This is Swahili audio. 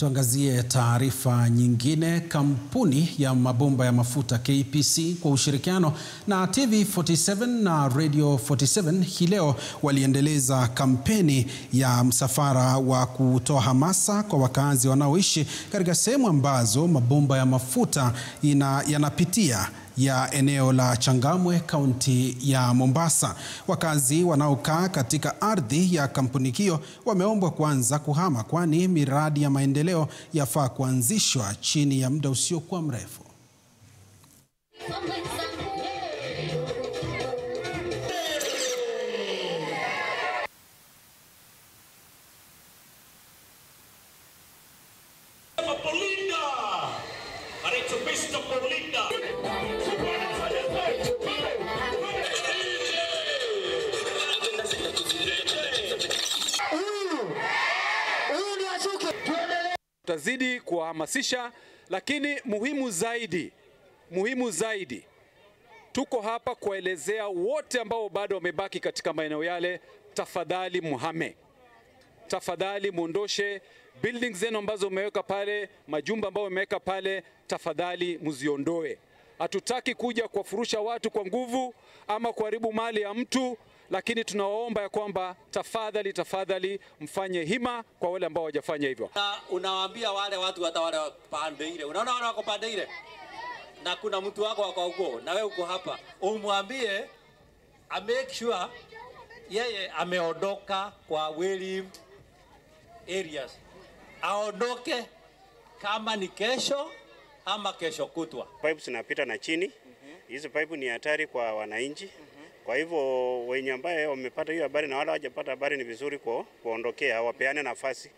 Tuangazie taarifa nyingine. Kampuni ya mabomba ya mafuta KPC kwa ushirikiano na TV47 na Radio 47 hii leo waliendeleza kampeni ya msafara wa kutoa hamasa kwa wakazi wanaoishi katika sehemu ambazo mabomba ya mafuta yanapitia ya eneo la Changamwe, kaunti ya Mombasa. Wakazi wanaokaa katika ardhi ya kampuni hiyo wameombwa kuanza kuhama, kwani miradi ya maendeleo yafaa kuanzishwa chini ya muda usiokuwa mrefu. Tutazidi kuhamasisha, lakini muhimu zaidi tuko hapa kuelezea wote ambao bado wamebaki katika maeneo yale, tafadhali muhame. Tafadhali muondoshe buildings zenu ambazo umeweka pale, majumba ambayo umeweka pale, tafadhali muziondoe. Hatutaki kuja kuwafurusha watu kwa nguvu ama kuharibu mali ya mtu, lakini tunawaomba ya kwamba tafadhali mfanye hima kwa wale ambao hawajafanya hivyo. Unawaambia wale watu hata wale pande ile. Unaona wale wako pande ile? Na kuna mtu wako wako huko na wewe uko hapa. Umwambie make sure yeye ameondoka kwa wili areas. Aondoke kama ni kesho ama kesho kutwa. Pipe zinapita na chini. Hizo pipe ni hatari kwa wananchi. Kwa hivyo wenye ambaye wamepata hiyo habari na wala hawajapata habari, ni vizuri kuondokea, wapeane nafasi.